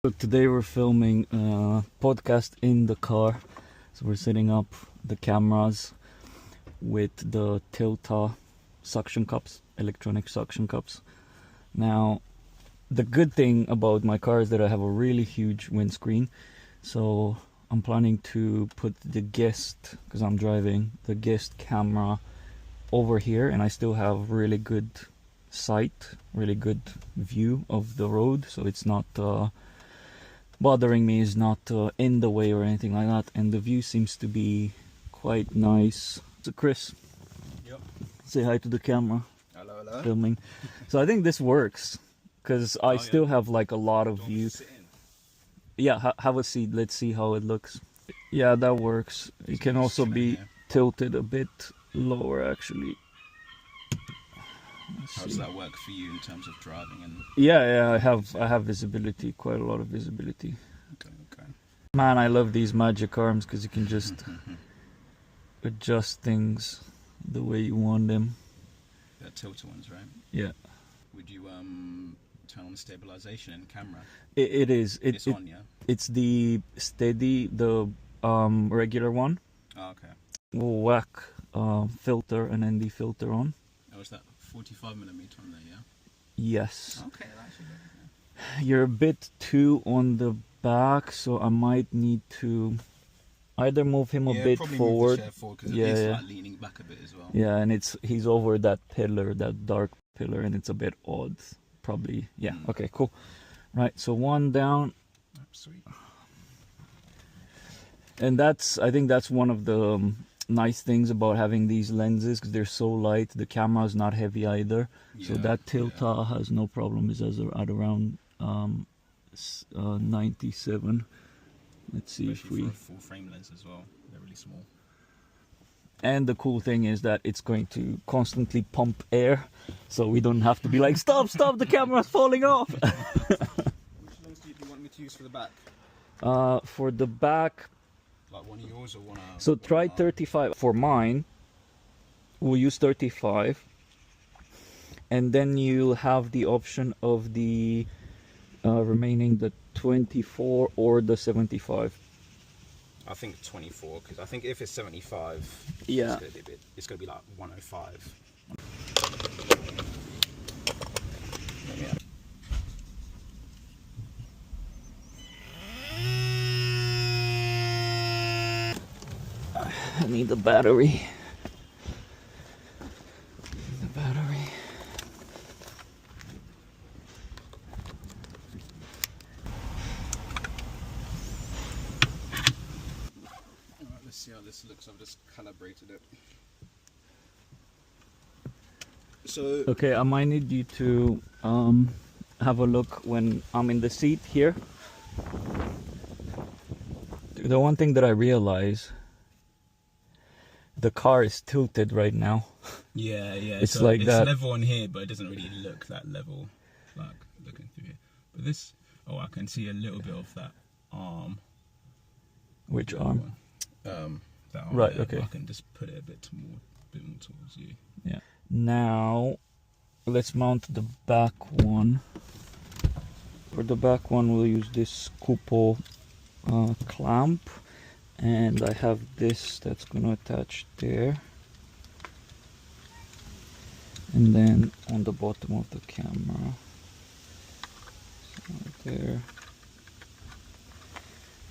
So today we're filming a podcast in the car. So we're setting up the cameras with the Tilta suction cups, electronic suction cups. Now, the good thing about my car is that I have a really huge windscreen. So I'm planning to put the guest, because I'm driving, the guest camera over here, and I still have really good sight, really good view of the road, so it's not bothering me, is not in the way or anything like that, and the view seems to be quite nice. So Chris, yep. Say hi to the camera. Hello, hello. Filming. So I think this works because I still have like a lot of view. Yeah, have a seat. Let's see how it looks. Yeah, that works. It can also be tilted a bit lower, actually. How does that work for you in terms of driving? And yeah, I have visibility, quite a lot of visibility. Okay. Man, I love these magic arms because you can just adjust things the way you want them. They're tilter ones, right? Yeah. Would you turn on stabilization in camera? It is. It's on, yeah. It's the steady, the regular one. Oh, okay. We'll whack filter, an ND filter on. Oh, is that 45mm on there, yeah? Yes. Okay, that's actually You're a bit too on the back, so I might need to either move him a bit forward. Yeah, it's like leaning back a bit as well. Yeah, and he's over that pillar, that dark pillar, and it's a bit odd. Probably, yeah. Okay, cool. Right, so one down. Oh, sweet. And I think that's one of the nice things about having these lenses, because they're so light. The camera's not heavy either, so that Tilta has no problem. It's at around 97. Let's see. Especially for a full frame lens as well. They're really small. And the cool thing is that it's going to constantly pump air, so we don't have to be like, stop, the camera's falling off. Which lens do you want me to use for the back? For the back, like one of yours or one of... so try 35. For mine, we'll use 35, and then you'll have the option of the remaining, the 24 or the 75. I think 24, because I think if it's 75, yeah, it's going to be like 105. I need the battery. Let's see how this looks. I've just calibrated it. So okay, I might need you to have a look when I'm in the seat here. The one thing that I realize, the car is tilted right now. Yeah. It's so like that. It's level on here, but it doesn't really look that level, like looking through here. But this, I can see a little bit of that arm. Which arm? That arm right. there, Okay. I can just put it a bit more towards you. Yeah. Now, let's mount the back one. For the back one, we'll use this Kupo clamp, and I have this that's gonna attach there, and then on the bottom of the camera, so right there,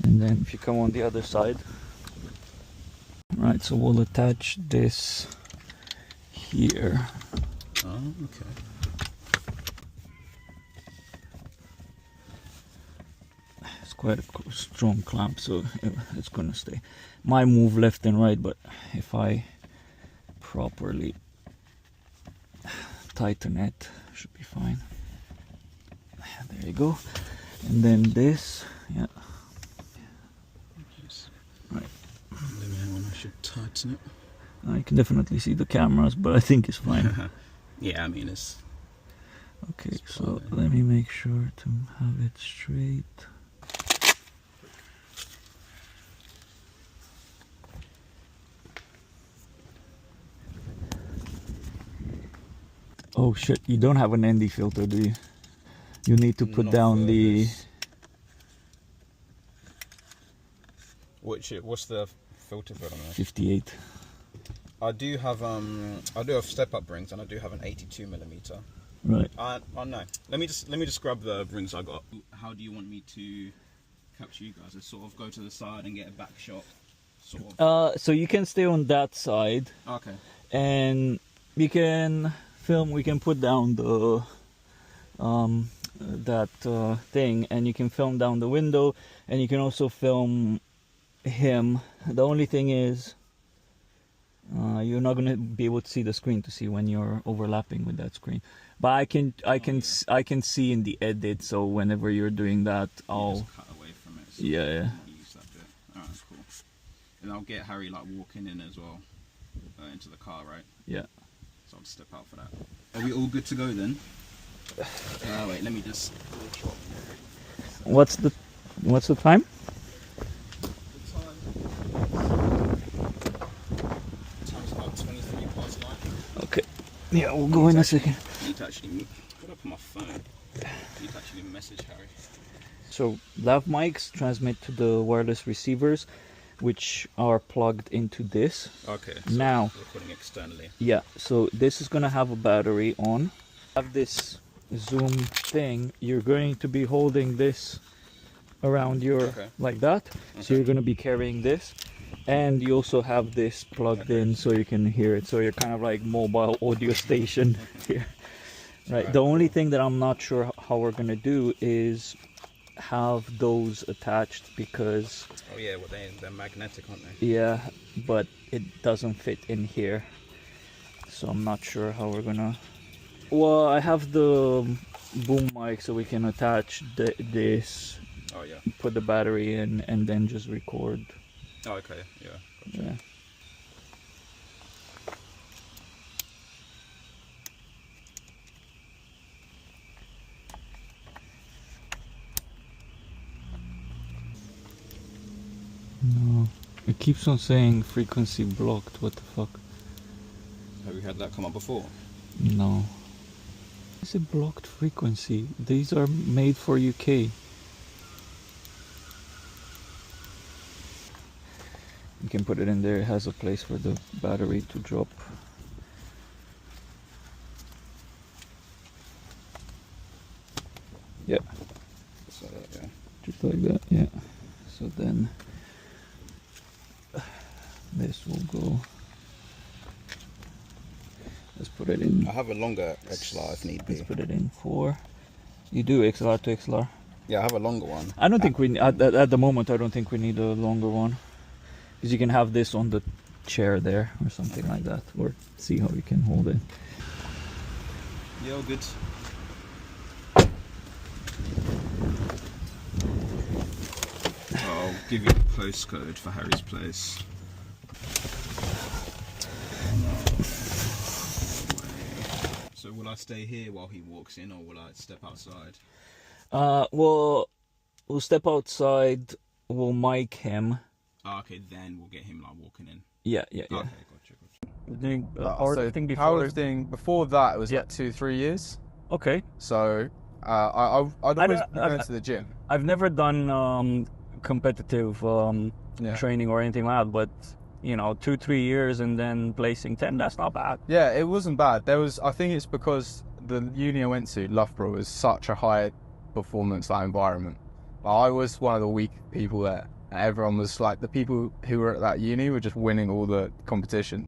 and then if you come on the other side, right, so we'll attach this here. Oh, okay. It's quite a strong clamp, so it's gonna stay. Might move left and right, but if I properly tighten it, should be fine. There you go. And then this, yeah. Right. I should tighten it. I can definitely see the cameras, but I think it's fine. Yeah, I mean it's... Okay, so let me make sure to have it straight. Oh shit, you don't have an ND filter, do you? You need to put down the... What's the filter for them? 58. I do have step-up rings, and I do have an 82mm. Right. Oh no. Let me just grab the rings I got. How do you want me to capture you guys? Just sort of go to the side and get a back shot, sort of. So you can stay on that side. Okay. And we can film. We can put down the that thing, and you can film down the window, and you can also film him. The only thing is, you're not gonna be able to see the screen to see when you're overlapping with that screen. But I can see in the edit. So whenever you're doing that, I'll just cut away from it. So yeah. Use that bit. Alright, cool. And I'll get Harry like walking in as well into the car, right? Yeah. So I'll step out for that. Are we all good to go then? Wait, let me just. What's the time? Time's about 23 past 9. Okay. Yeah, we'll go in a second. I need to actually put up on my phone. I need to actually message Harry. So lav mics transmit to the wireless receivers, which are plugged into this. Okay. So now, recording externally. Yeah. So this is gonna have a battery on. Have this zoom thing. You're going to be holding this around your like that. Okay. So you're gonna be carrying this, and you also have this plugged in so you can hear it. So you're kind of like mobile audio station here. Right. The only thing that I'm not sure how we're gonna do is have those attached, because oh yeah, well they're magnetic, aren't they? Yeah, but it doesn't fit in here, so I'm not sure how we're gonna. Well, I have the boom mic, so we can attach this. Oh yeah. Put the battery in and then just record. Oh okay, yeah. Gotcha. Yeah. No, it keeps on saying frequency blocked. What the fuck? Have you had that come up before? No. It's a blocked frequency. These are made for UK. You can put it in there. It has a place for the battery to drop. Yeah. So yeah. Just like that. Yeah. So then this will go. Let's put it in. I have a longer XLR if need be. Let's put it in 4. You do XLR to XLR? Yeah, I have a longer one. I don't think we at the moment. I don't think we need a longer one, because you can have this on the chair there or something like that, or see how you can hold it. Yeah, all good. I'll give you the postcode for Harry's place. So will I stay here while he walks in, or will I step outside? Well, we'll step outside. We'll mic him. Oh, okay, then we'll get him like walking in. Yeah. Okay, gotcha. Doing powerlifting before. Powerlifting before that was like 2-3 years. Okay. So I'd always be going to the gym. I've never done competitive training or anything like that, but you know, 2-3 years and then placing 10, that's not bad. Yeah, it wasn't bad. I think it's because the uni I went to, Loughborough, was such a high performance environment. I was one of the weak people there. Everyone was like, the people who were at that uni were just winning all the competition.